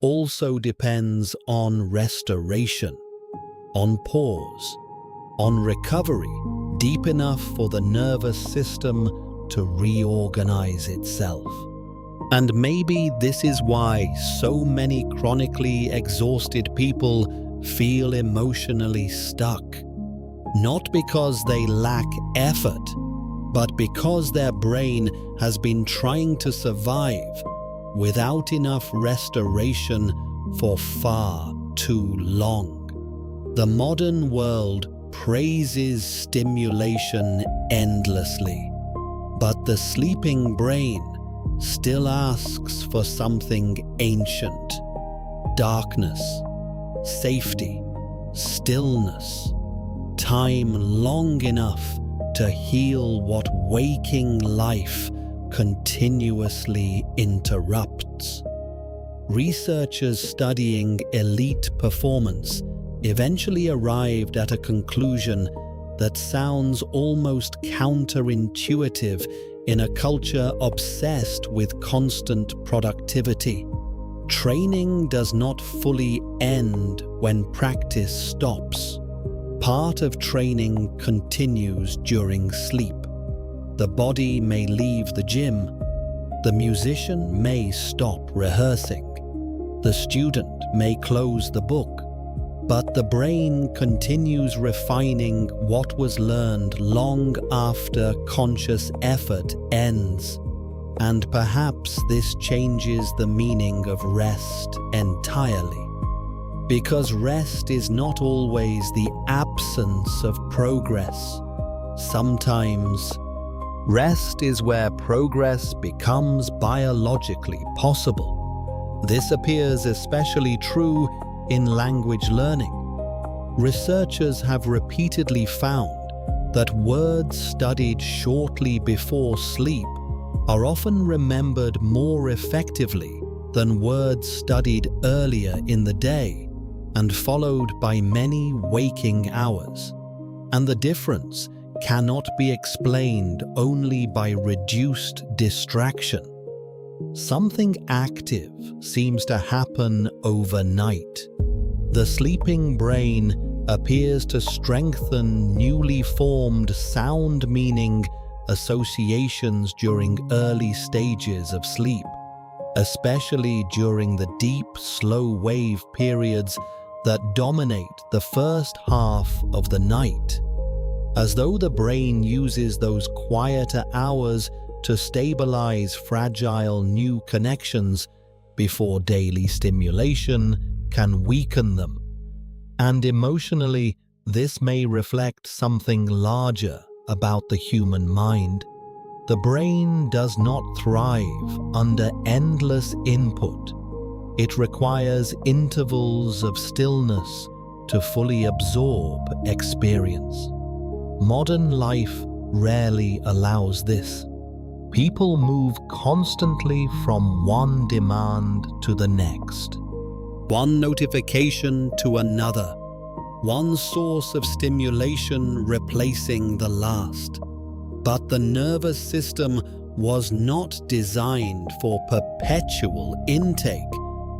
also depends on restoration, on pause, on recovery deep enough for the nervous system to reorganize itself. And maybe this is why so many chronically exhausted people feel emotionally stuck. Not because they lack effort, but because their brain has been trying to survive without enough restoration for far too long. The modern world praises stimulation endlessly, but the sleeping brain still asks for something ancient: darkness, safety, stillness, time long enough to heal what waking life continuously interrupts. Researchers studying elite performance eventually arrived at a conclusion that sounds almost counterintuitive in a culture obsessed with constant productivity. Training does not fully end when practice stops. Part of training continues during sleep. The body may leave the gym, the musician may stop rehearsing, the student may close the book, but the brain continues refining what was learned long after conscious effort ends. And perhaps this changes the meaning of rest entirely. Because rest is not always the absence of progress. Sometimes, rest is where progress becomes biologically possible. This appears especially true in language learning. Researchers have repeatedly found that words studied shortly before sleep are often remembered more effectively than words studied earlier in the day and followed by many waking hours. And the difference cannot be explained only by reduced distraction. Something active seems to happen overnight. The sleeping brain appears to strengthen newly formed sound-meaning associations during early stages of sleep, especially during the deep, slow-wave periods that dominate the first half of the night. As though the brain uses those quieter hours to stabilize fragile new connections before daily stimulation can weaken them. And emotionally, this may reflect something larger about the human mind. The brain does not thrive under endless input. It requires intervals of stillness to fully absorb experience. Modern life rarely allows this. People move constantly from one demand to the next, one notification to another, one source of stimulation replacing the last. But the nervous system was not designed for perpetual intake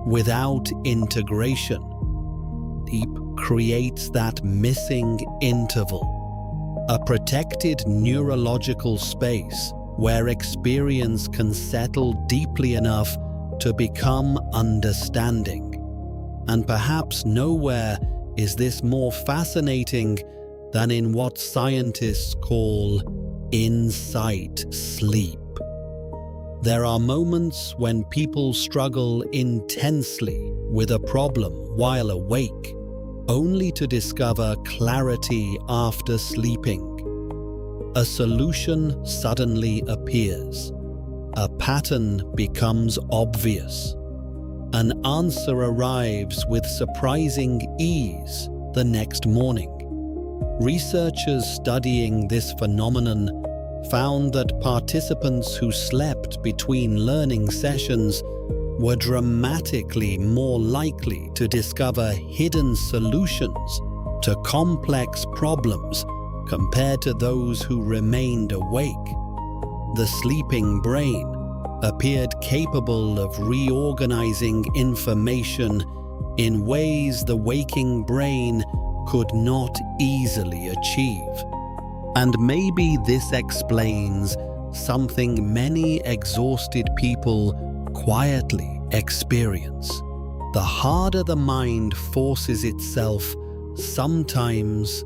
without integration. Sleep creates that missing interval, a protected neurological space where experience can settle deeply enough to become understanding. And perhaps nowhere is this more fascinating than in what scientists call insight sleep. There are moments when people struggle intensely with a problem while awake, only to discover clarity after sleeping. A solution suddenly appears. A pattern becomes obvious. An answer arrives with surprising ease the next morning. Researchers studying this phenomenon found that participants who slept between learning sessions were dramatically more likely to discover hidden solutions to complex problems compared to those who remained awake. The sleeping brain, appeared capable of reorganizing information in ways the waking brain could not easily achieve. And maybe this explains something many exhausted people quietly experience. The harder the mind forces itself, sometimes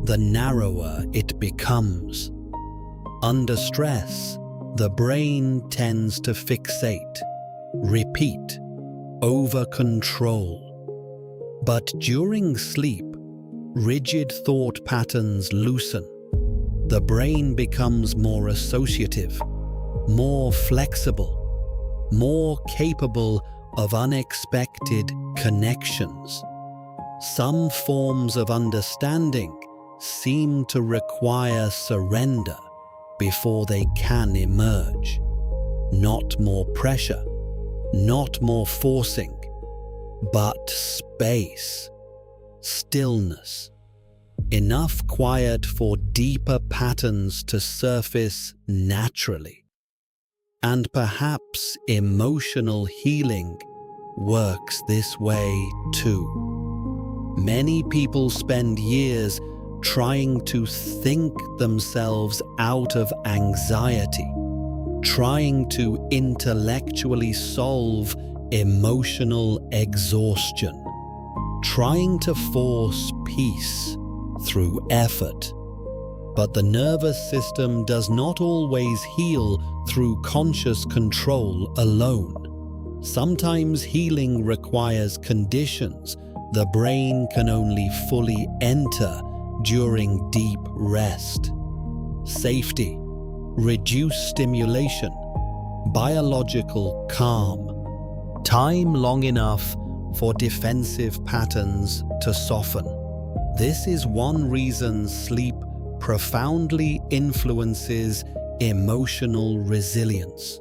the narrower it becomes. Under stress, the brain tends to fixate, repeat, over-control. But during sleep, rigid thought patterns loosen. The brain becomes more associative, more flexible, more capable of unexpected connections. Some forms of understanding seem to require surrender before they can emerge. Not more pressure, not more forcing, but space, stillness. Enough quiet for deeper patterns to surface naturally. And perhaps emotional healing works this way too. Many people spend years trying to think themselves out of anxiety, trying to intellectually solve emotional exhaustion, trying to force peace through effort. But the nervous system does not always heal through conscious control alone. Sometimes healing requires conditions the brain can only fully enter during deep rest. Safety, reduced stimulation, biological calm, time long enough for defensive patterns to soften. This is one reason sleep profoundly influences emotional resilience.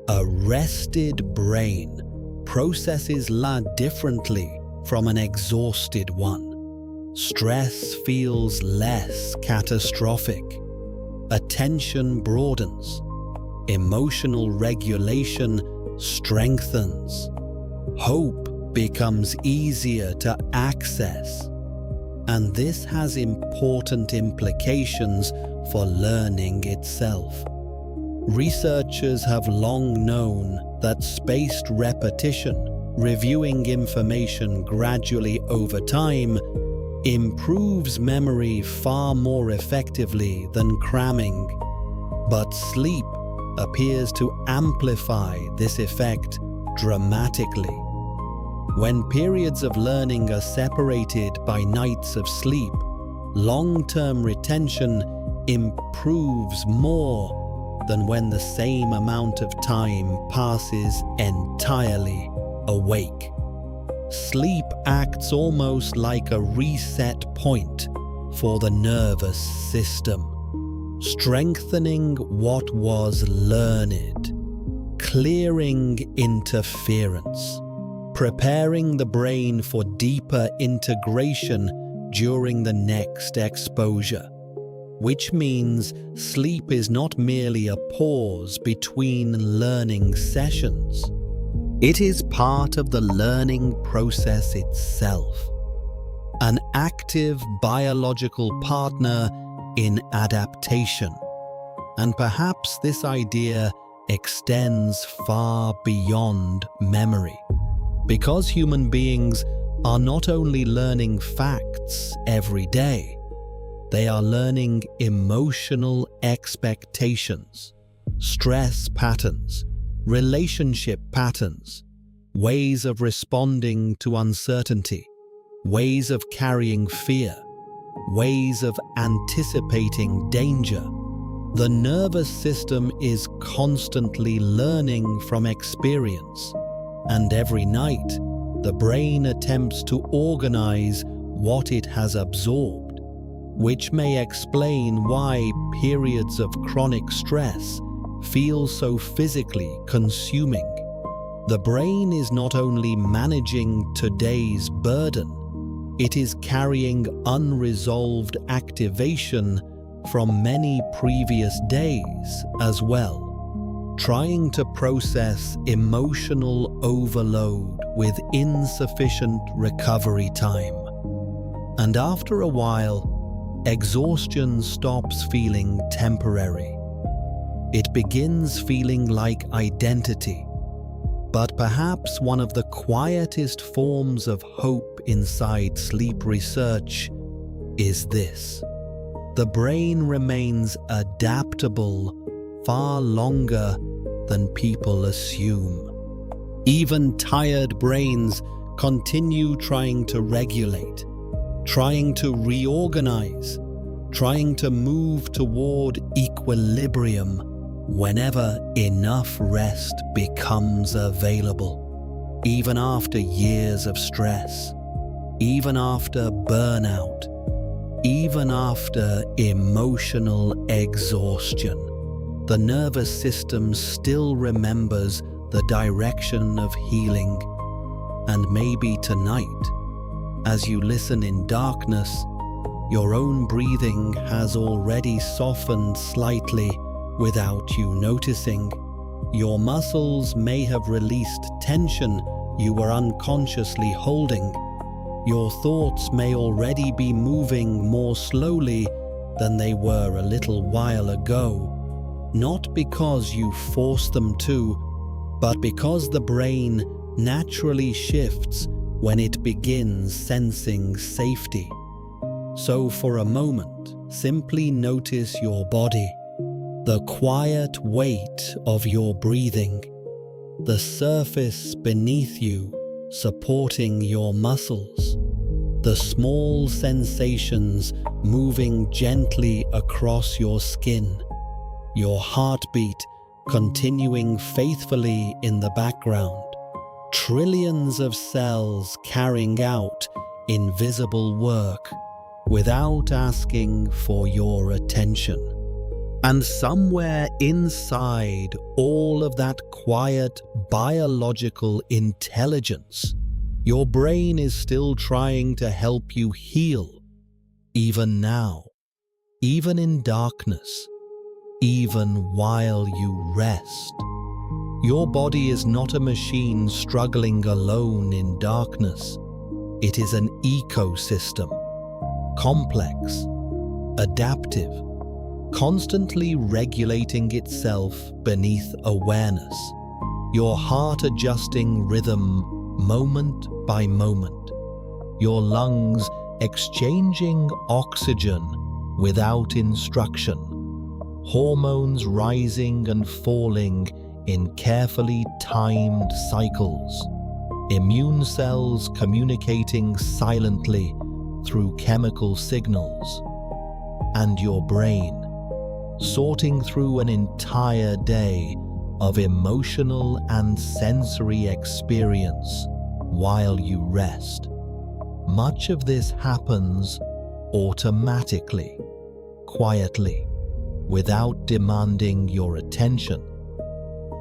A rested brain processes differently from an exhausted one. Stress feels less catastrophic. Attention broadens. Emotional regulation strengthens. Hope becomes easier to access. And this has important implications for learning itself. Researchers have long known that spaced repetition, reviewing information gradually over time, improves memory far more effectively than cramming. But sleep appears to amplify this effect dramatically. When periods of learning are separated by nights of sleep, long-term retention improves more than when the same amount of time passes entirely awake. Sleep acts almost like a reset point for the nervous system, strengthening what was learned, clearing interference, preparing the brain for deeper integration during the next exposure. Which means sleep is not merely a pause between learning sessions. It is part of the learning process itself, an active biological partner in adaptation. And perhaps this idea extends far beyond memory. Because human beings are not only learning facts every day, they are learning emotional expectations, stress patterns, relationship patterns, ways of responding to uncertainty, ways of carrying fear, ways of anticipating danger. The nervous system is constantly learning from experience. And every night, the brain attempts to organize what it has absorbed, which may explain why periods of chronic stress feel so physically consuming. The brain is not only managing today's burden, it is carrying unresolved activation from many previous days as well. trying to process emotional overload with insufficient recovery time. And after a while, exhaustion stops feeling temporary. It begins feeling like identity. But perhaps one of the quietest forms of hope inside sleep research is this: the brain remains adaptable far longer than people assume. Even tired brains continue trying to regulate, trying to reorganize, trying to move toward equilibrium whenever enough rest becomes available. Even after years of stress, even after burnout, even after emotional exhaustion, the nervous system still remembers the direction of healing. And maybe tonight, as you listen in darkness, your own breathing has already softened slightly without you noticing. Your muscles may have released tension you were unconsciously holding. Your thoughts may already be moving more slowly than they were a little while ago, not because you force them to, but because the brain naturally shifts when it begins sensing safety. So for a moment, simply notice your body, the quiet weight of your breathing, the surface beneath you supporting your muscles, the small sensations moving gently across your skin, your heartbeat continuing faithfully in the background, trillions of cells carrying out invisible work without asking for your attention. And somewhere inside all of that quiet biological intelligence, your brain is still trying to help you heal, even now, even in darkness, even while you rest. Your body is not a machine struggling alone in darkness. It is an ecosystem, complex, adaptive, constantly regulating itself beneath awareness, your heart adjusting rhythm moment by moment, your lungs exchanging oxygen without instruction, hormones rising and falling in carefully timed cycles, immune cells communicating silently through chemical signals, and your brain sorting through an entire day of emotional and sensory experience while you rest. Much of this happens automatically, quietly, without demanding your attention.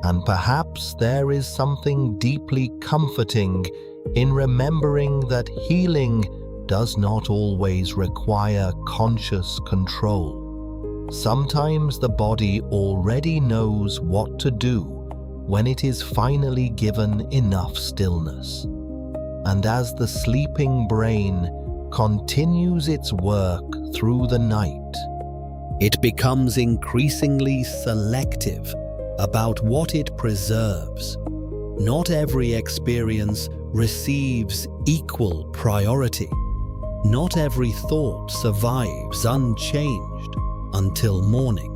And perhaps there is something deeply comforting in remembering that healing does not always require conscious control. Sometimes the body already knows what to do when it is finally given enough stillness. And as the sleeping brain continues its work through the night, it becomes increasingly selective about what it preserves. Not every experience receives equal priority. Not every thought survives unchanged until morning.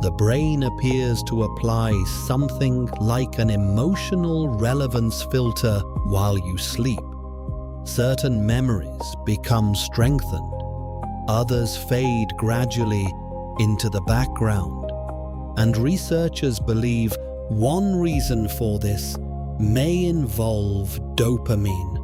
The brain appears to apply something like an emotional relevance filter while you sleep. Certain memories become strengthened, others fade gradually into the background, and researchers believe one reason for this may involve dopamine,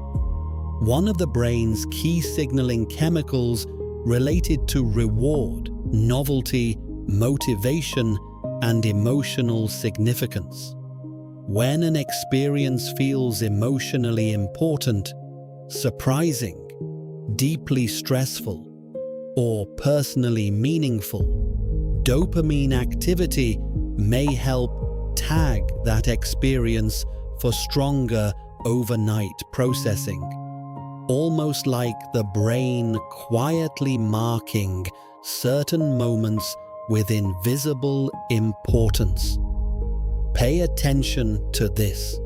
one of the brain's key signaling chemicals related to reward, novelty, motivation, and emotional significance. When an experience feels emotionally important, surprising, deeply stressful, or personally meaningful, dopamine activity may help tag that experience for stronger overnight processing, almost like the brain quietly marking certain moments with invisible importance. Pay attention to this.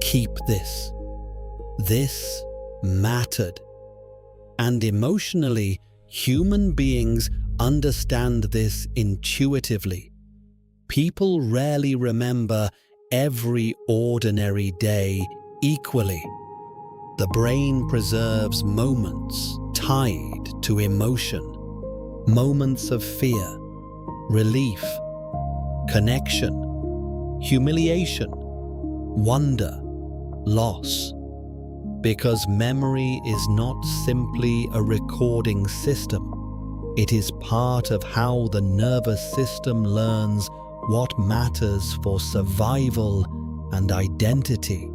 Keep this. This mattered. And emotionally, human beings understand this intuitively. People rarely remember every ordinary day equally. The brain preserves moments tied to emotion, moments of fear, relief, connection, humiliation, wonder, loss. Because memory is not simply a recording system. It is part of how the nervous system learns what matters for survival and identity.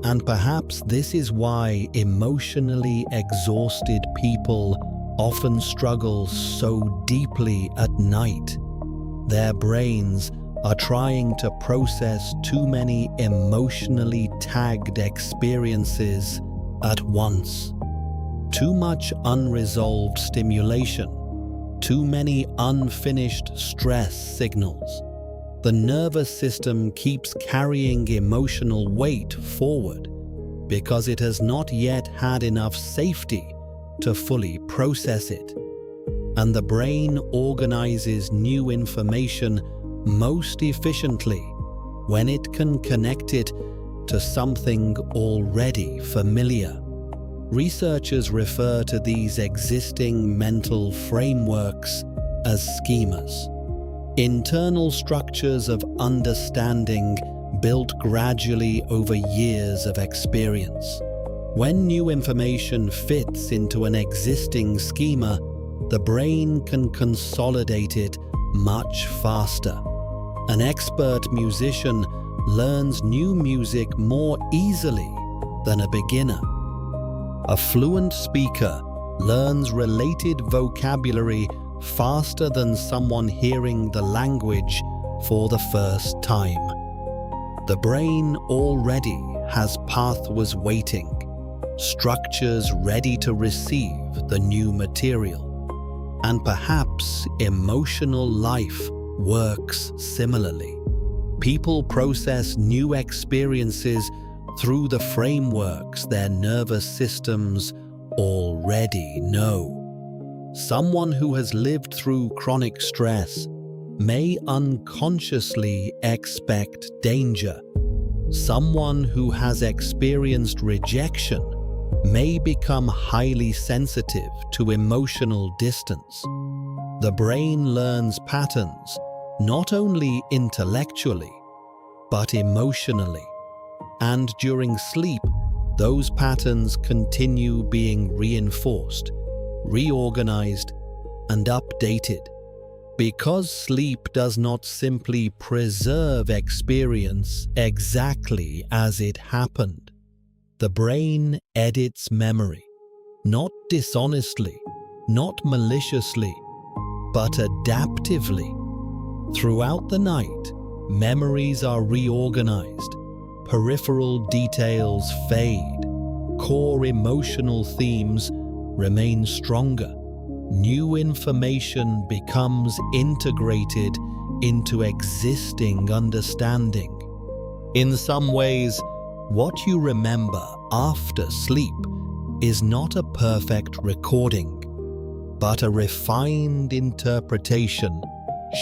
And perhaps this is why emotionally exhausted people often struggle so deeply at night. Their brains are trying to process too many emotionally tagged experiences at once. Too much unresolved stimulation, too many unfinished stress signals. The nervous system keeps carrying emotional weight forward because it has not yet had enough safety to fully process it. And the brain organizes new information most efficiently when it can connect it to something already familiar. Researchers refer to these existing mental frameworks as schemas, internal structures of understanding built gradually over years of experience. When new information fits into an existing schema, the brain can consolidate it much faster. An expert musician learns new music more easily than a beginner. A fluent speaker learns related vocabulary faster than someone hearing the language for the first time. The brain already has pathways waiting, structures ready to receive the new material, and perhaps emotional life works similarly. People process new experiences through the frameworks their nervous systems already know. Someone who has lived through chronic stress may unconsciously expect danger. Someone who has experienced rejection may become highly sensitive to emotional distance. The brain learns patterns not only intellectually, but emotionally. And during sleep, those patterns continue being reinforced, reorganized, and updated. Because sleep does not simply preserve experience exactly as it happened. The brain edits memory, not dishonestly, not maliciously, but adaptively. Throughout the night, memories are reorganized, peripheral details fade, core emotional themes remain stronger. New information becomes integrated into existing understanding. In some ways, what you remember after sleep is not a perfect recording, but a refined interpretation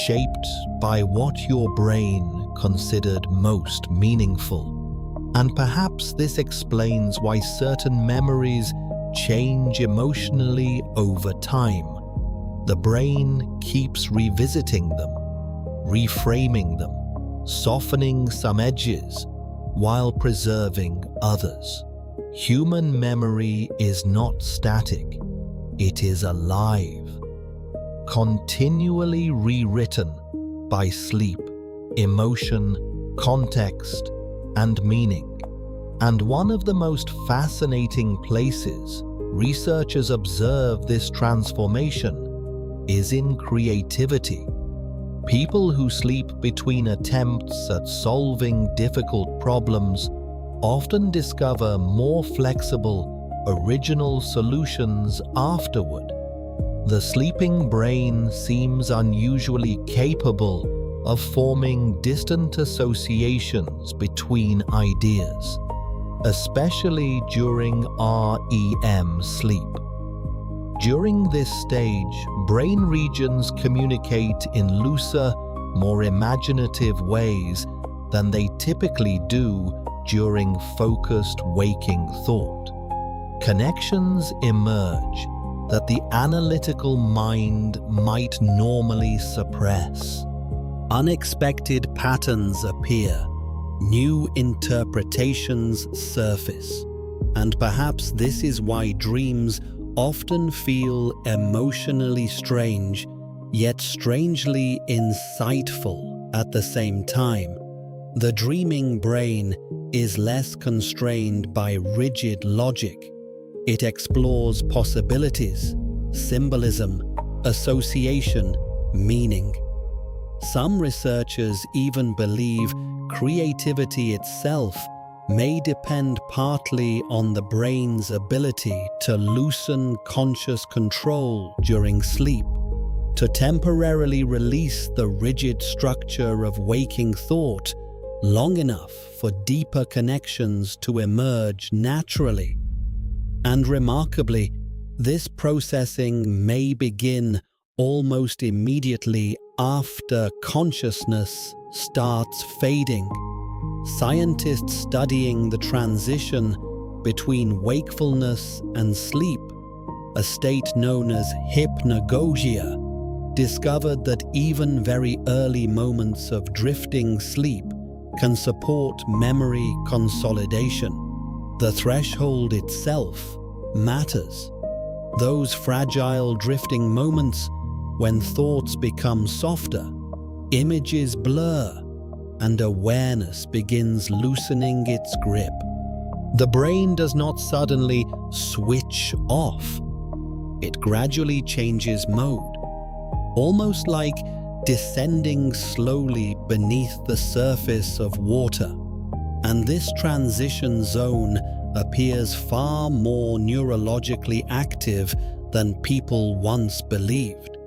shaped by what your brain considered most meaningful. And perhaps this explains why certain memories change emotionally over time. The brain keeps revisiting them, reframing them, softening some edges while preserving others. Human memory is not static, it is alive, continually rewritten by sleep, emotion, context, and meaning. And one of the most fascinating places researchers observe this transformation is in creativity. People who sleep between attempts at solving difficult problems often discover more flexible, original solutions afterward. The sleeping brain seems unusually capable of forming distant associations between ideas, especially during REM sleep. During this stage, brain regions communicate in looser, more imaginative ways than they typically do during focused waking thought. Connections emerge that the analytical mind might normally suppress. Unexpected patterns appear, new interpretations surface, and perhaps this is why dreams often feel emotionally strange, yet strangely insightful at the same time. The dreaming brain is less constrained by rigid logic. It explores possibilities, symbolism, association, meaning. Some researchers even believe creativity itself may depend partly on the brain's ability to loosen conscious control during sleep, to temporarily release the rigid structure of waking thought long enough for deeper connections to emerge naturally. And remarkably, this processing may begin almost immediately after consciousness starts fading. Scientists studying the transition between wakefulness and sleep, a state known as hypnagogia, discovered that even very early moments of drifting sleep can support memory consolidation. The threshold itself matters. Those fragile drifting moments when thoughts become softer, images blur, and awareness begins loosening its grip. The brain does not suddenly switch off. It gradually changes mode, almost like descending slowly beneath the surface of water. And this transition zone appears far more neurologically active than people once believed.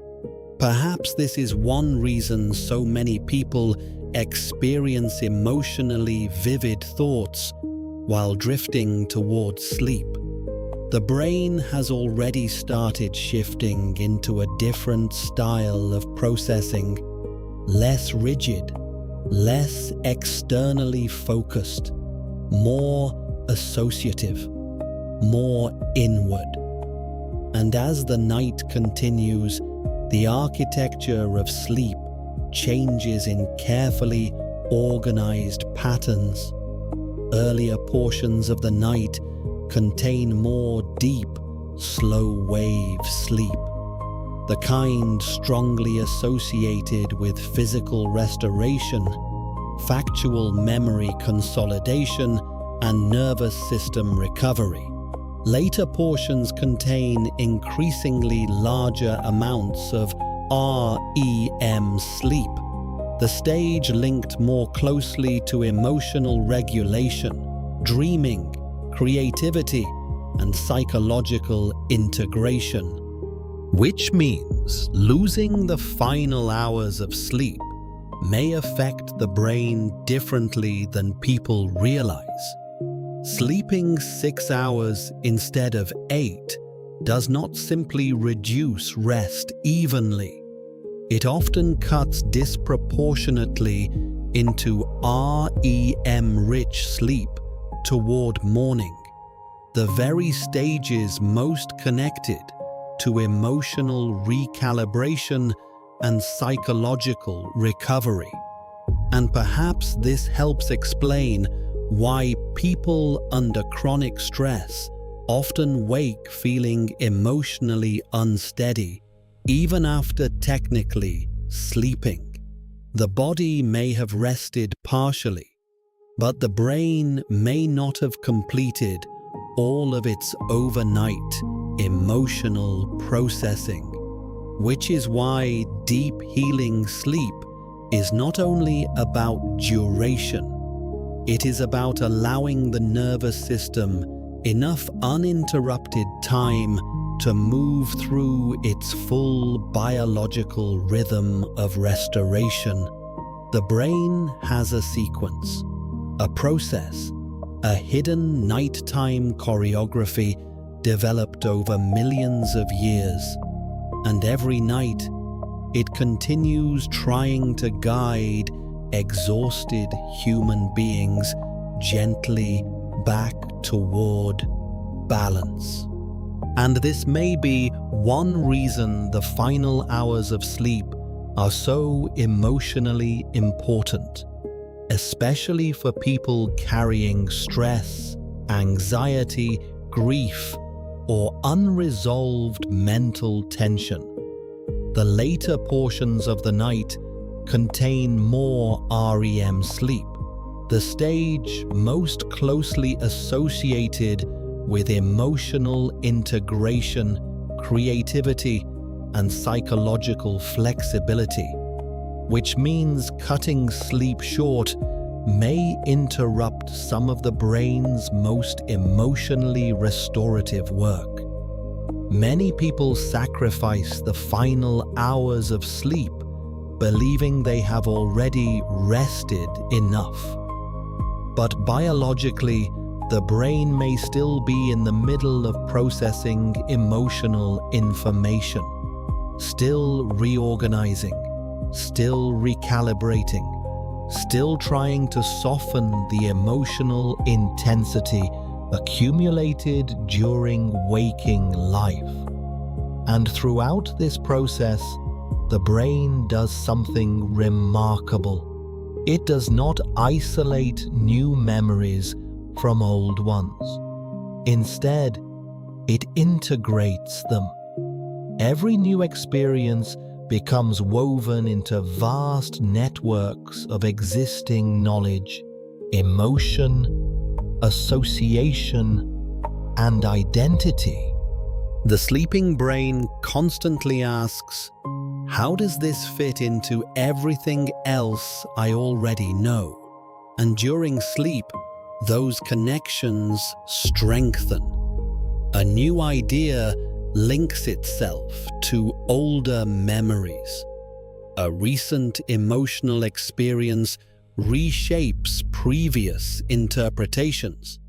Perhaps this is one reason so many people experience emotionally vivid thoughts while drifting towards sleep. The brain has already started shifting into a different style of processing, less rigid, less externally focused, more associative, more inward. And as the night continues, the architecture of sleep changes in carefully organized patterns. Earlier portions of the night contain more deep, slow-wave sleep, the kind strongly associated with physical restoration, factual memory consolidation, and nervous system recovery. Later portions contain increasingly larger amounts of REM sleep, the stage linked more closely to emotional regulation, dreaming, creativity, and psychological integration. Which means losing the final hours of sleep may affect the brain differently than people realize. Sleeping 6 hours instead of 8 does not simply reduce rest evenly. It often cuts disproportionately into REM-rich sleep toward morning, the very stages most connected to emotional recalibration and psychological recovery. And perhaps this helps explain why people under chronic stress often wake feeling emotionally unsteady, even after technically sleeping. The body may have rested partially, but the brain may not have completed all of its overnight emotional processing, which is why deep healing sleep is not only about duration, it is about allowing the nervous system enough uninterrupted time to move through its full biological rhythm of restoration. The brain has a sequence, a process, a hidden nighttime choreography developed over millions of years, and every night it continues trying to guide exhausted human beings gently back toward balance. And this may be one reason the final hours of sleep are so emotionally important, especially for people carrying stress, anxiety, grief, or unresolved mental tension. The later portions of the night contain more REM sleep, the stage most closely associated with emotional integration, creativity, and psychological flexibility, which means cutting sleep short may interrupt some of the brain's most emotionally restorative work. Many people sacrifice the final hours of sleep, believing they have already rested enough. But biologically, the brain may still be in the middle of processing emotional information, still reorganizing, still recalibrating, still trying to soften the emotional intensity accumulated during waking life. And throughout this process, the brain does something remarkable. It does not isolate new memories from old ones. Instead, it integrates them. Every new experience becomes woven into vast networks of existing knowledge, emotion, association, and identity. The sleeping brain constantly asks, how does this fit into everything else I already know? And during sleep, those connections strengthen. A new idea links itself to older memories. A recent emotional experience reshapes previous interpretations.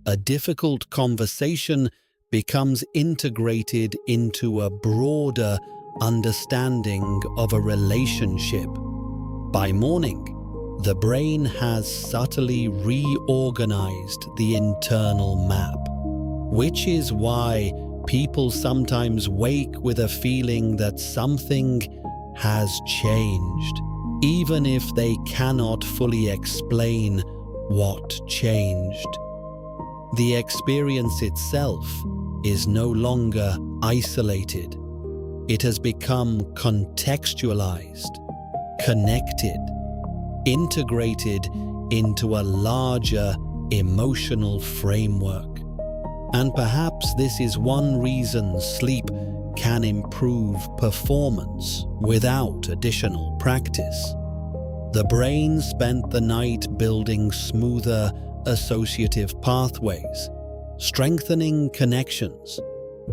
A difficult conversation becomes integrated into a broader understanding of a relationship. By morning, the brain has subtly reorganized the internal map, which is why people sometimes wake with a feeling that something has changed, even if they cannot fully explain what changed. The experience itself is no longer isolated. It has become contextualized, connected, integrated into a larger emotional framework. And perhaps this is one reason sleep can improve performance without additional practice. The brain spent the night building smoother associative pathways, strengthening connections,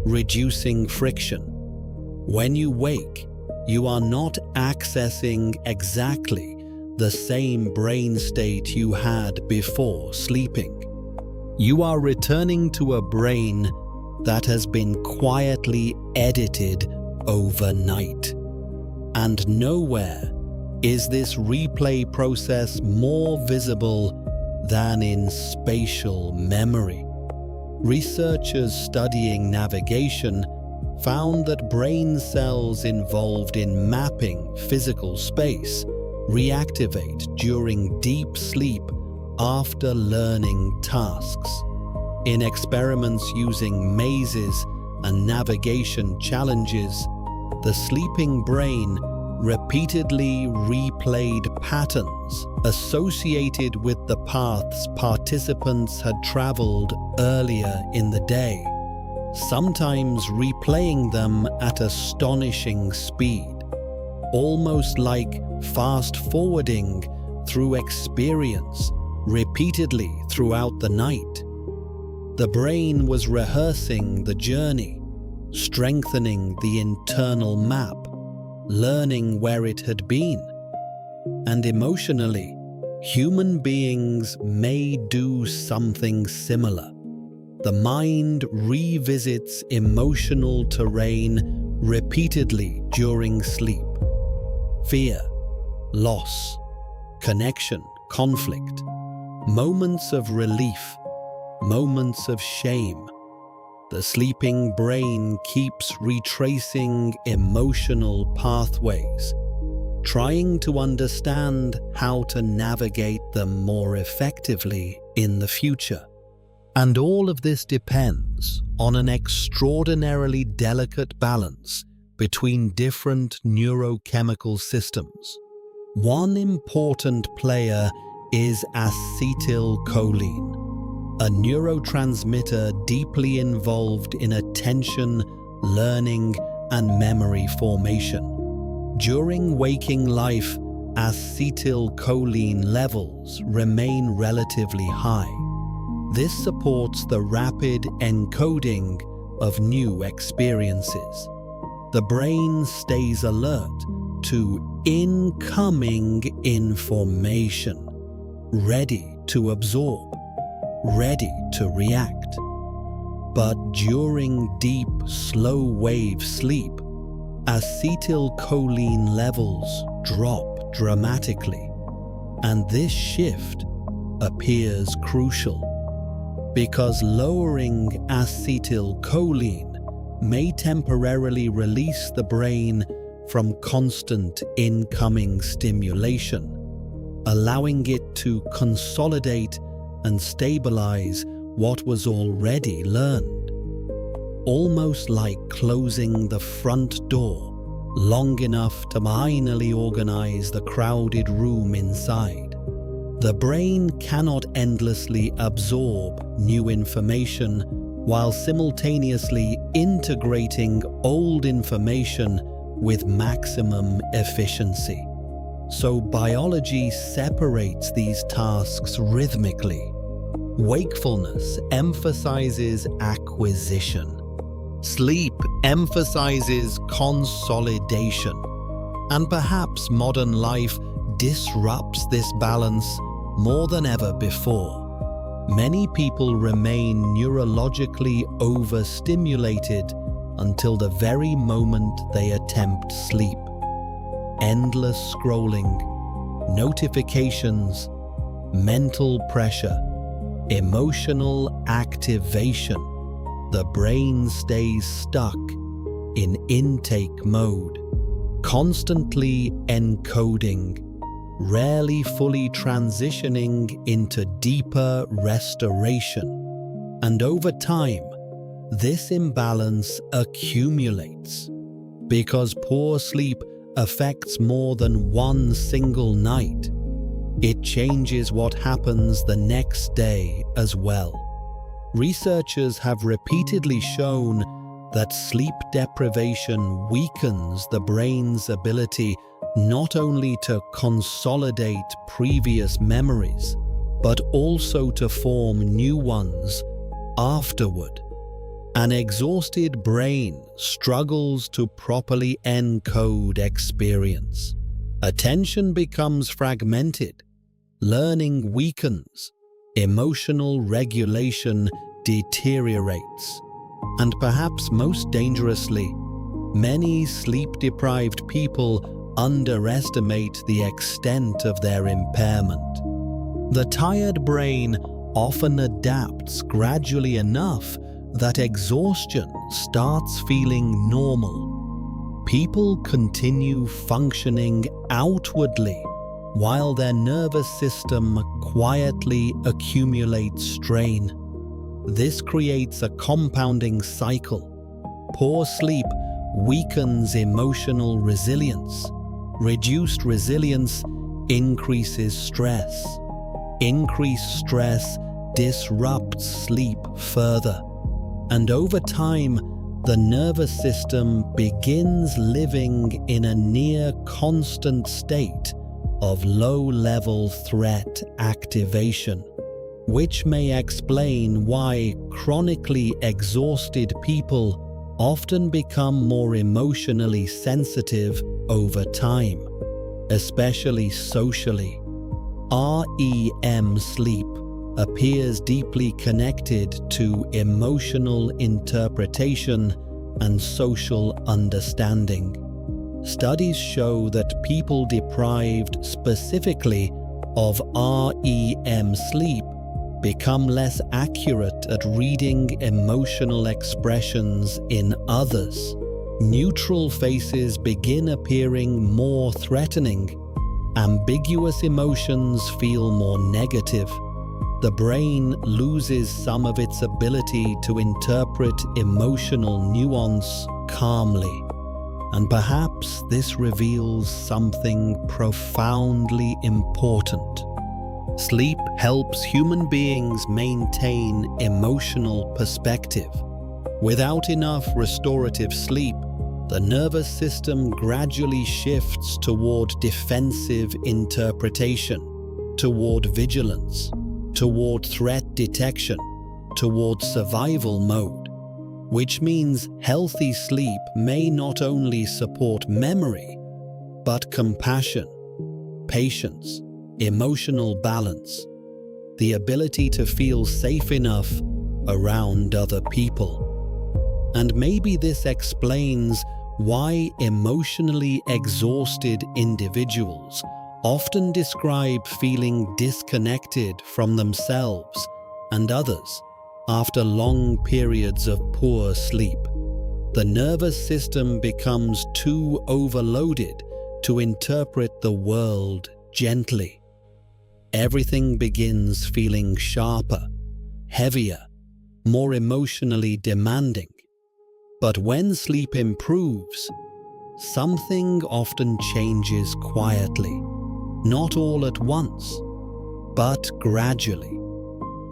reducing friction. When you wake, you are not accessing exactly the same brain state you had before sleeping. You are returning to a brain that has been quietly edited overnight. And nowhere is this replay process more visible than in spatial memory. Researchers studying navigation found that brain cells involved in mapping physical space reactivate during deep sleep after learning tasks. In experiments using mazes and navigation challenges, the sleeping brain repeatedly replayed patterns associated with the paths participants had traveled earlier in the day, sometimes replaying them at astonishing speed, almost like fast-forwarding through experience repeatedly throughout the night. The brain was rehearsing the journey, strengthening the internal map, learning where it had been. And emotionally, human beings may do something similar. The mind revisits emotional terrain repeatedly during sleep. Fear, loss, connection, conflict, moments of relief, moments of shame. The sleeping brain keeps retracing emotional pathways, trying to understand how to navigate them more effectively in the future. And all of this depends on an extraordinarily delicate balance between different neurochemical systems. One important player is acetylcholine, a neurotransmitter deeply involved in attention, learning, and memory formation. During waking life, acetylcholine levels remain relatively high. This supports the rapid encoding of new experiences. The brain stays alert to incoming information, ready to absorb, ready to react. But during deep, slow-wave sleep, acetylcholine levels drop dramatically, and this shift appears crucial because lowering acetylcholine may temporarily release the brain from constant incoming stimulation, allowing it to consolidate and stabilize what was already learned. Almost like closing the front door long enough to finally organize the crowded room inside. The brain cannot endlessly absorb new information while simultaneously integrating old information with maximum efficiency. So biology separates these tasks rhythmically. Wakefulness emphasizes acquisition. Sleep emphasizes consolidation. And perhaps modern life disrupts this balance more than ever before. Many people remain neurologically overstimulated until the very moment they attempt sleep. Endless scrolling, notifications, mental pressure, emotional activation. The brain stays stuck in intake mode, constantly encoding, rarely fully transitioning into deeper restoration. And over time, this imbalance accumulates because poor sleep affects more than one single night. It changes what happens the next day as well. Researchers have repeatedly shown that sleep deprivation weakens the brain's ability not only to consolidate previous memories, but also to form new ones afterward. An exhausted brain struggles to properly encode experience. Attention becomes fragmented, learning weakens, emotional regulation deteriorates, and perhaps most dangerously, many sleep-deprived people underestimate the extent of their impairment. The tired brain often adapts gradually enough that exhaustion starts feeling normal. People continue functioning outwardly while their nervous system quietly accumulates strain. This creates a compounding cycle. Poor sleep weakens emotional resilience. Reduced resilience increases stress. Increased stress disrupts sleep further. And over time, the nervous system begins living in a near constant state of low-level threat activation, which may explain why chronically exhausted people often become more emotionally sensitive over time, especially socially. REM sleep appears deeply connected to emotional interpretation and social understanding. Studies show that people deprived specifically of REM sleep become less accurate at reading emotional expressions in others. Neutral faces begin appearing more threatening. Ambiguous emotions feel more negative. The brain loses some of its ability to interpret emotional nuance calmly. And perhaps this reveals something profoundly important. Sleep helps human beings maintain emotional perspective. Without enough restorative sleep, the nervous system gradually shifts toward defensive interpretation, toward vigilance, toward threat detection, toward survival mode, which means healthy sleep may not only support memory, but compassion, patience, emotional balance, the ability to feel safe enough around other people. And maybe this explains why emotionally exhausted individuals often describe feeling disconnected from themselves and others after long periods of poor sleep. The nervous system becomes too overloaded to interpret the world gently. Everything begins feeling sharper, heavier, more emotionally demanding. But when sleep improves, something often changes quietly, not all at once, but gradually.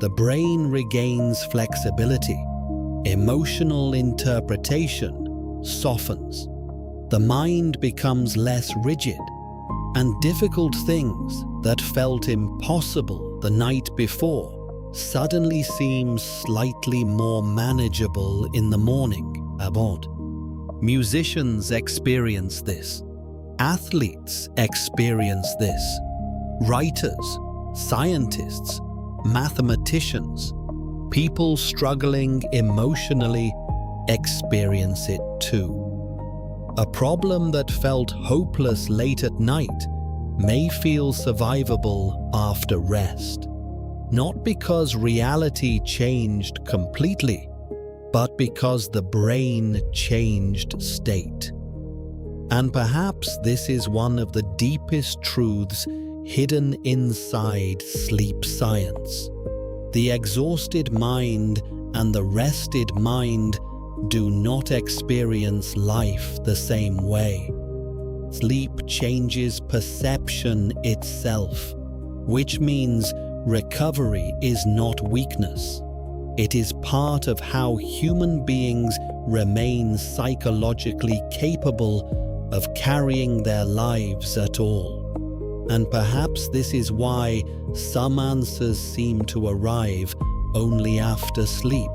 The brain regains flexibility, emotional interpretation softens, the mind becomes less rigid, and difficult things that felt impossible the night before suddenly seem slightly more manageable in the morning. Abod. Musicians experience this. Athletes experience this. Writers, scientists, mathematicians, people struggling emotionally experience it too. A problem that felt hopeless late at night may feel survivable after rest, not because reality changed completely, but because the brain changed state. And perhaps this is one of the deepest truths hidden inside sleep science. The exhausted mind and the rested mind do not experience life the same way. Sleep changes perception itself, which means recovery is not weakness. It is part of how human beings remain psychologically capable of carrying their lives at all. And perhaps this is why some answers seem to arrive only after sleep,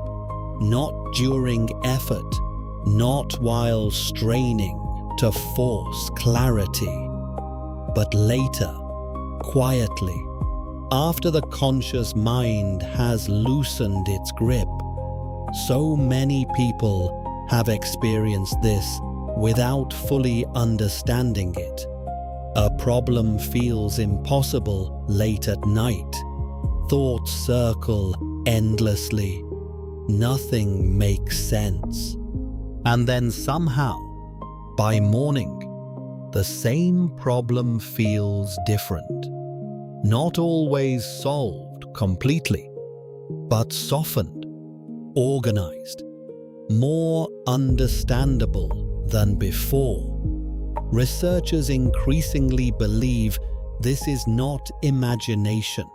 not during effort, not while straining to force clarity, but later, quietly, after the conscious mind has loosened its grip. So many people have experienced this without fully understanding it. A problem feels impossible late at night. Thoughts circle endlessly. Nothing makes sense. And then somehow, by morning, the same problem feels different. Not always solved completely, but softened, organized, more understandable than before. Researchers increasingly believe this is not imagination.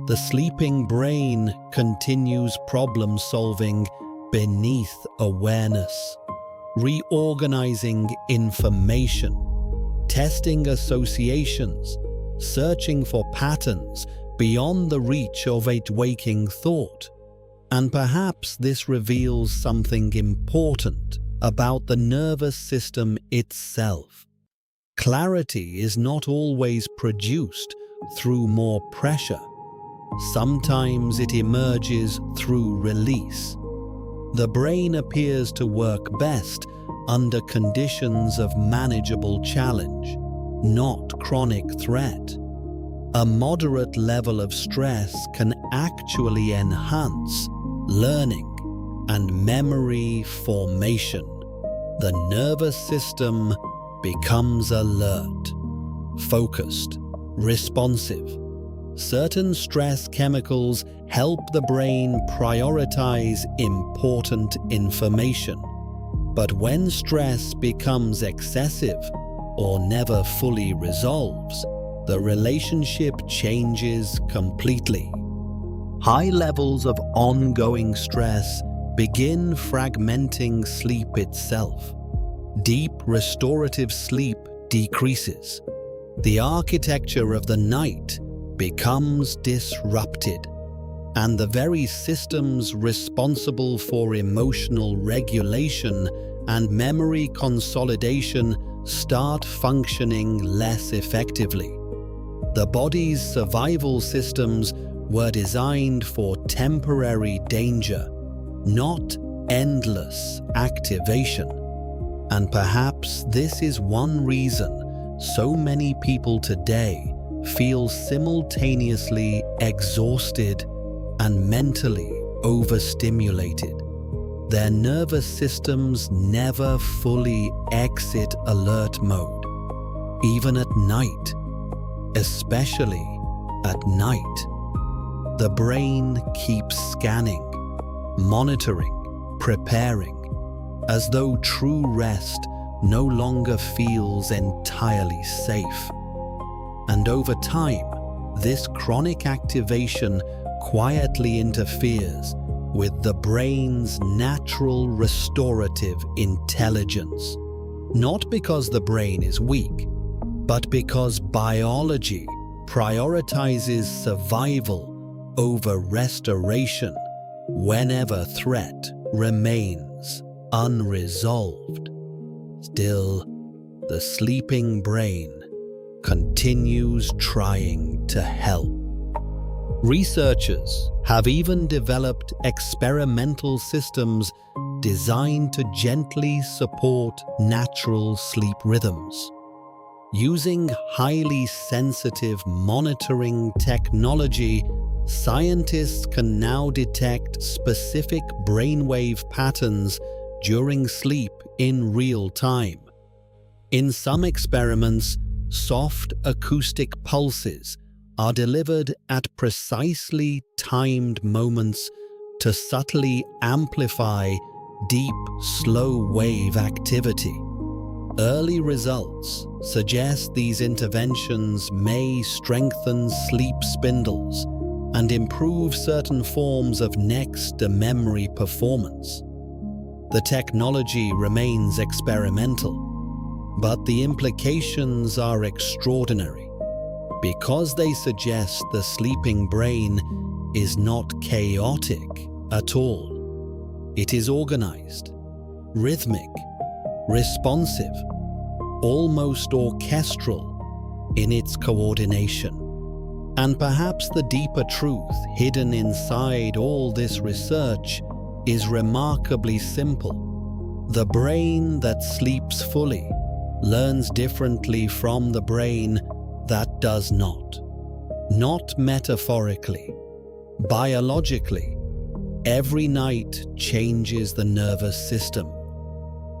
The sleeping brain continues problem solving beneath awareness, reorganizing information, testing associations, searching for patterns beyond the reach of a waking thought. And perhaps this reveals something important about the nervous system itself. Clarity is not always produced through more pressure. Sometimes it emerges through release. The brain appears to work best under conditions of manageable challenge, not chronic threat. A moderate level of stress can actually enhance learning and memory formation. The nervous system becomes alert, focused, responsive. Certain stress chemicals help the brain prioritize important information. But when stress becomes excessive or never fully resolves, the relationship changes completely. High levels of ongoing stress begin fragmenting sleep itself. Deep restorative sleep decreases. The architecture of the night becomes disrupted, and the very systems responsible for emotional regulation and memory consolidation start functioning less effectively. The body's survival systems were designed for temporary danger, not endless activation. And perhaps this is one reason so many people today feel simultaneously exhausted and mentally overstimulated. Their nervous systems never fully exit alert mode, even at night, especially at night. The brain keeps scanning, monitoring, preparing, as though true rest no longer feels entirely safe. And over time, this chronic activation quietly interferes with the brain's natural restorative intelligence. Not because the brain is weak, but because biology prioritizes survival over restoration whenever threat remains unresolved. Still, the sleeping brain continues trying to help. Researchers have even developed experimental systems designed to gently support natural sleep rhythms. Using highly sensitive monitoring technology, scientists can now detect specific brainwave patterns during sleep in real time. In some experiments, soft acoustic pulses are delivered at precisely timed moments to subtly amplify deep, slow wave activity. Early results suggest these interventions may strengthen sleep spindles and improve certain forms of next-to-memory performance. The technology remains experimental, but the implications are extraordinary because they suggest the sleeping brain is not chaotic at all. It is organized, rhythmic, responsive, almost orchestral in its coordination. And perhaps the deeper truth hidden inside all this research is remarkably simple. The brain that sleeps fully learns differently from the brain that does not. Not metaphorically, biologically. Every night changes the nervous system.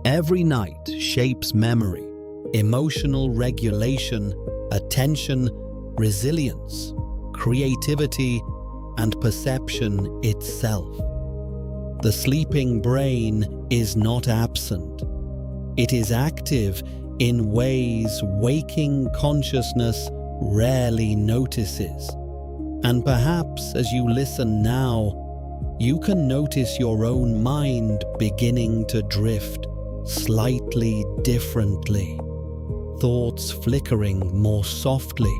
Every night shapes memory, emotional regulation, attention, resilience, creativity, and perception itself. The sleeping brain is not absent. It is active in ways waking consciousness rarely notices. And perhaps as you listen now, you can notice your own mind beginning to drift slightly differently, thoughts flickering more softly,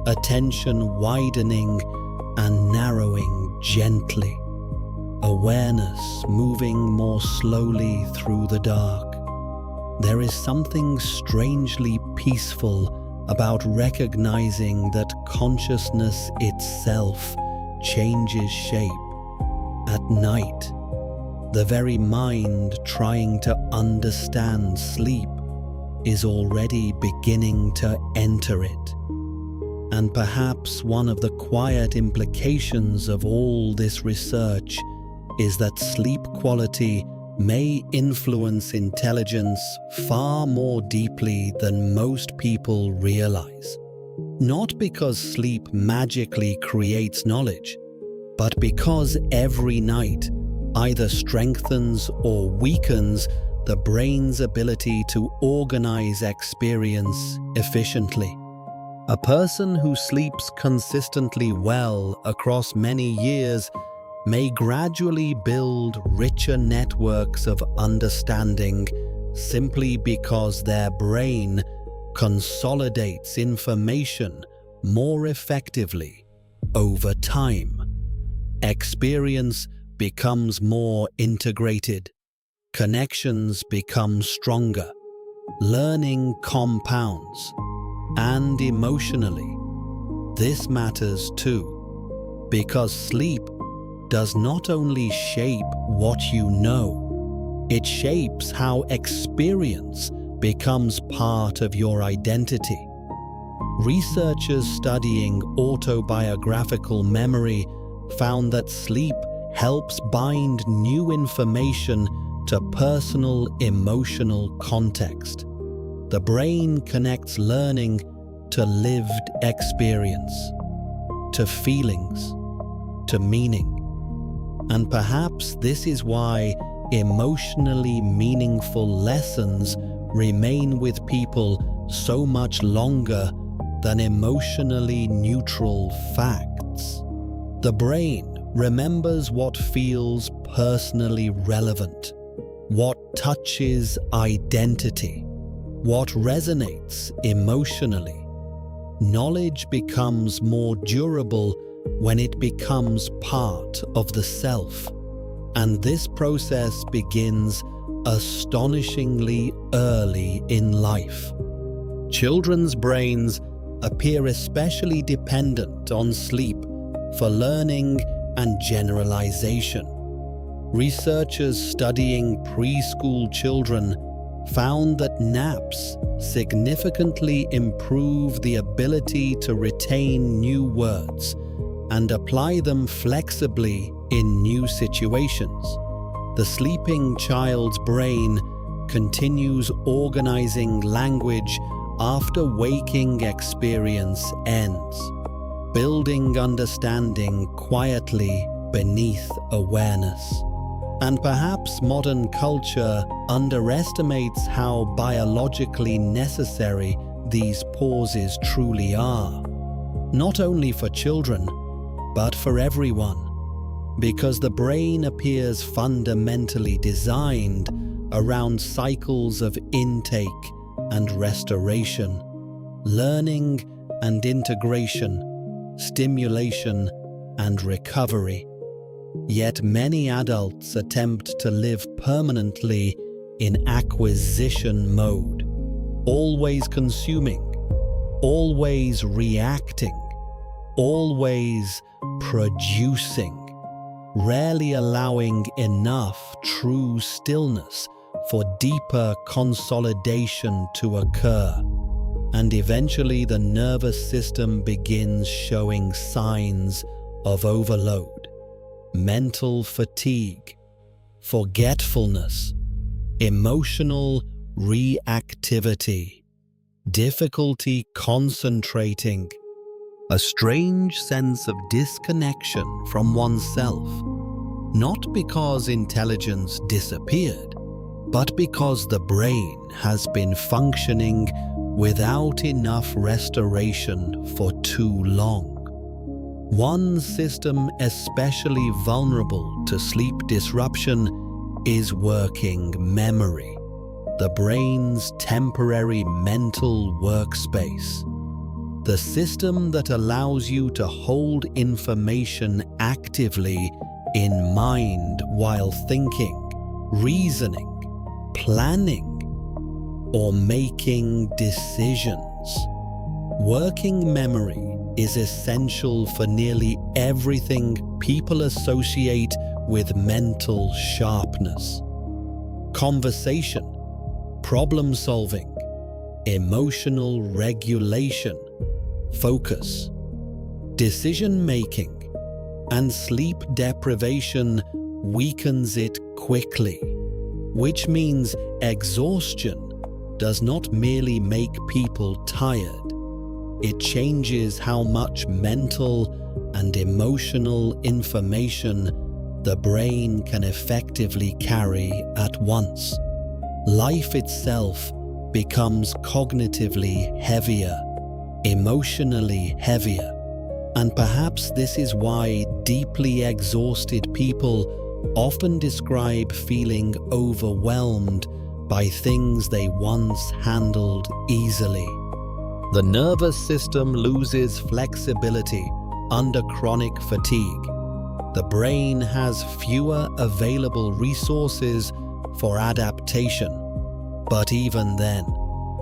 attention widening and narrowing gently, awareness moving more slowly through the dark. There is something strangely peaceful about recognizing that consciousness itself changes shape. At night, the very mind trying to understand sleep is already beginning to enter it. And perhaps one of the quiet implications of all this research is that sleep quality may influence intelligence far more deeply than most people realize. Not because sleep magically creates knowledge, but because every night either strengthens or weakens the brain's ability to organize experience efficiently. A person who sleeps consistently well across many years may gradually build richer networks of understanding simply because their brain consolidates information more effectively over time. Experience becomes more integrated, connections become stronger, learning compounds, and emotionally, this matters too, because sleep does not only shape what you know, it shapes how experience becomes part of your identity. Researchers studying autobiographical memory found that sleep helps bind new information to personal emotional context. The brain connects learning to lived experience, to feelings, to meaning. And perhaps this is why emotionally meaningful lessons remain with people so much longer than emotionally neutral facts. The brain remembers what feels personally relevant, what touches identity, what resonates emotionally. Knowledge becomes more durable when it becomes part of the self, and this process begins astonishingly early in life. Children's brains appear especially dependent on sleep for learning and generalization. Researchers studying preschool children found that naps significantly improve the ability to retain new words and apply them flexibly in new situations. The sleeping child's brain continues organizing language after waking experience ends, building understanding quietly beneath awareness. And perhaps modern culture underestimates how biologically necessary these pauses truly are, not only for children, but for everyone, because the brain appears fundamentally designed around cycles of intake and restoration, learning and integration, stimulation and recovery. Yet many adults attempt to live permanently in acquisition mode, always consuming, always reacting, always producing, rarely allowing enough true stillness for deeper consolidation to occur. And eventually the nervous system begins showing signs of overload, mental fatigue, forgetfulness, emotional reactivity, difficulty concentrating, a strange sense of disconnection from oneself, not because intelligence disappeared, but because the brain has been functioning without enough restoration for too long. One system especially vulnerable to sleep disruption is working memory, the brain's temporary mental workspace. The system that allows you to hold information actively in mind while thinking, reasoning, planning, or making decisions. Working memory is essential for nearly everything people associate with mental sharpness. Conversation, problem solving, emotional regulation, focus, decision making, and sleep deprivation weakens it quickly, which means exhaustion does not merely make people tired. It changes how much mental and emotional information the brain can effectively carry at once. Life itself becomes cognitively heavier, emotionally heavier, and perhaps this is why deeply exhausted people often describe feeling overwhelmed by things they once handled easily. The nervous system loses flexibility under chronic fatigue. The brain has fewer available resources for adaptation. But even then,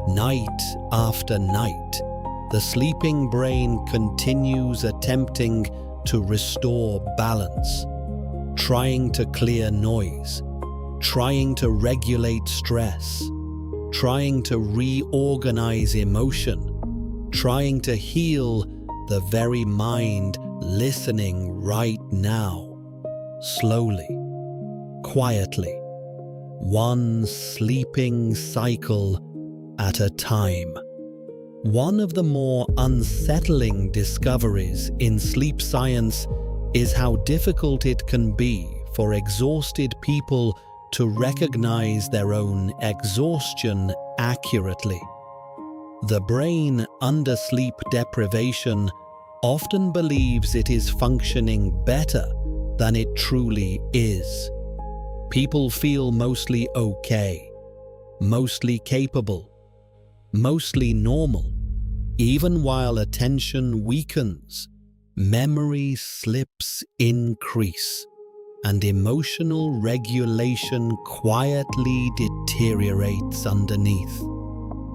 night after night, the sleeping brain continues attempting to restore balance, trying to clear noise, trying to regulate stress, trying to reorganize emotion, trying to heal the very mind listening right now, slowly, quietly, one sleeping cycle at a time. One of the more unsettling discoveries in sleep science is how difficult it can be for exhausted people to recognize their own exhaustion accurately. The brain under sleep deprivation often believes it is functioning better than it truly is. People feel mostly okay, mostly capable, mostly normal. Even while attention weakens, memory slips increase, and emotional regulation quietly deteriorates underneath.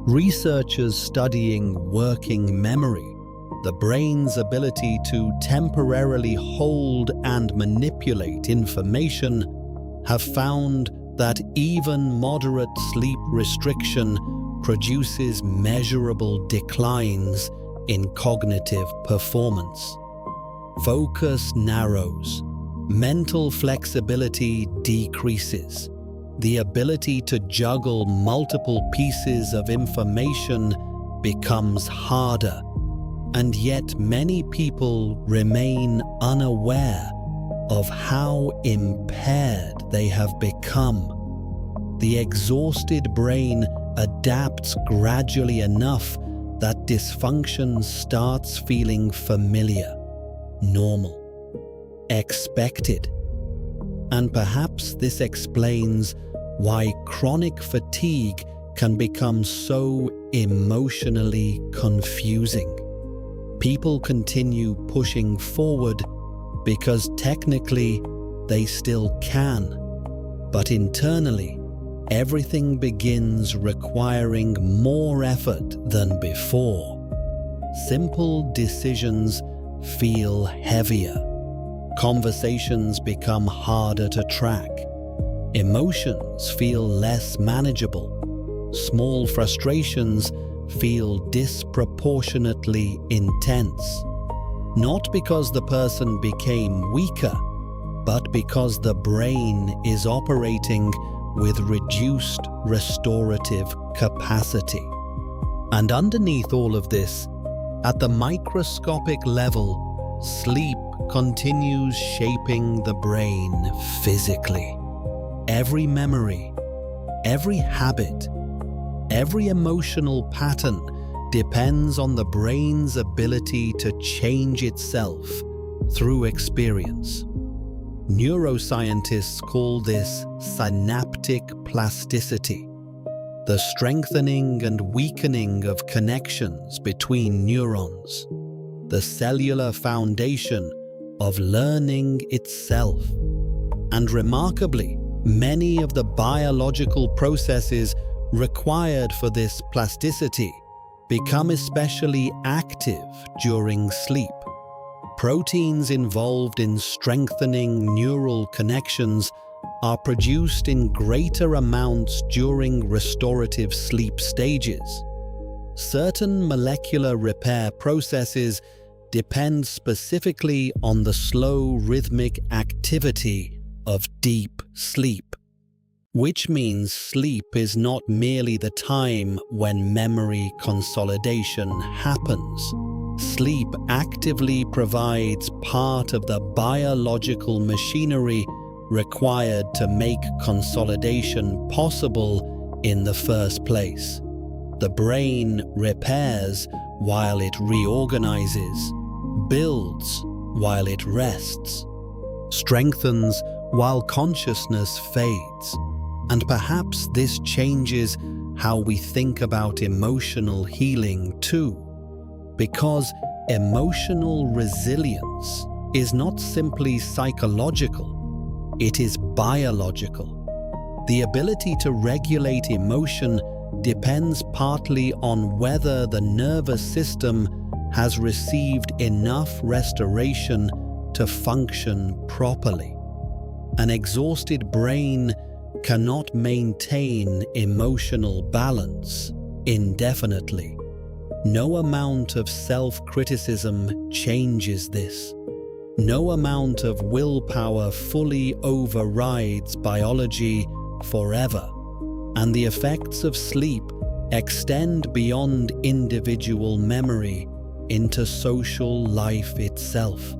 Researchers studying working memory, the brain's ability to temporarily hold and manipulate information, have found that even moderate sleep restriction produces measurable declines in cognitive performance. Focus narrows, mental flexibility decreases, the ability to juggle multiple pieces of information becomes harder, and yet many people remain unaware of how impaired they have become. The exhausted brain adapts gradually enough that dysfunction starts feeling familiar, normal, expected. And perhaps this explains why chronic fatigue can become so emotionally confusing. People continue pushing forward because technically they still can, but internally everything begins requiring more effort than before. Simple decisions feel heavier. Conversations become harder to track. Emotions feel less manageable. Small frustrations feel disproportionately intense. Not because the person became weaker, but because the brain is operating with reduced restorative capacity. And underneath all of this, at the microscopic level, sleep continues shaping the brain physically. Every memory, every habit, every emotional pattern depends on the brain's ability to change itself through experience. Neuroscientists call this synaptic plasticity, the strengthening and weakening of connections between neurons, the cellular foundation of learning itself. And remarkably, many of the biological processes required for this plasticity become especially active during sleep. Proteins involved in strengthening neural connections are produced in greater amounts during restorative sleep stages. Certain molecular repair processes depend specifically on the slow rhythmic activity of deep sleep, which means sleep is not merely the time when memory consolidation happens. Sleep actively provides part of the biological machinery required to make consolidation possible in the first place. The brain repairs while it reorganizes, builds while it rests, strengthens while consciousness fades. And perhaps this changes how we think about emotional healing too, because emotional resilience is not simply psychological, it is biological. The ability to regulate emotion depends partly on whether the nervous system has received enough restoration to function properly. An exhausted brain cannot maintain emotional balance indefinitely. No amount of self-criticism changes this. No amount of willpower fully overrides biology forever, and the effects of sleep extend beyond individual memory into social life itself.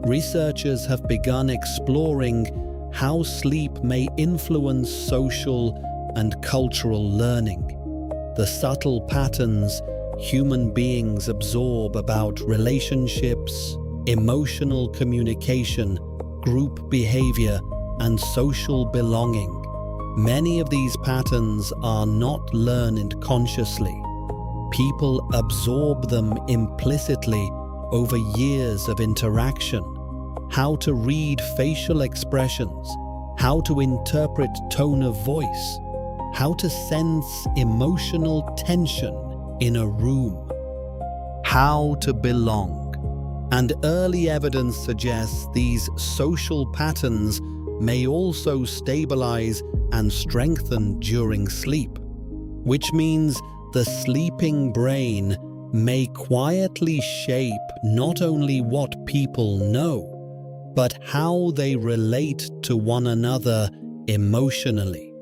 Researchers have begun exploring how sleep may influence social and cultural learning. The subtle patterns human beings absorb about relationships, emotional communication, group behavior, and social belonging. Many of these patterns are not learned consciously. People absorb them implicitly over years of interaction. How to read facial expressions, how to interpret tone of voice, how to sense emotional tension in a room, how to belong. And early evidence suggests these social patterns may also stabilize and strengthen during sleep, which means the sleeping brain may quietly shape not only what people know, but how they relate to one another emotionally,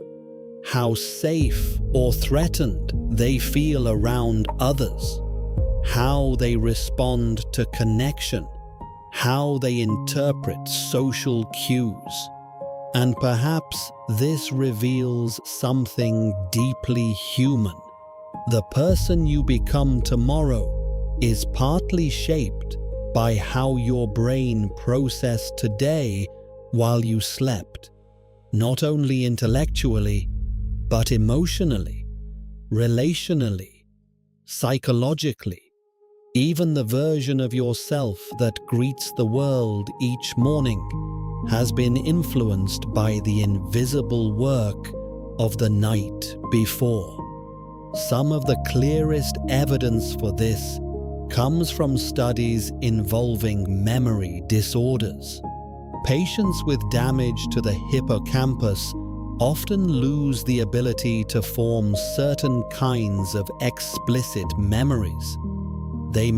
how safe or threatened they feel around others, how they respond to connection, how they interpret social cues. And perhaps this reveals something deeply human. The person you become tomorrow is partly shaped by how your brain processed today while you slept, not only intellectually, but emotionally, relationally, psychologically. Even the version of yourself that greets the world each morning has been influenced by the invisible work of the night before. Some of the clearest evidence for this comes from studies involving memory disorders. Patients with damage to the hippocampus often lose the ability to form certain kinds of explicit memories. They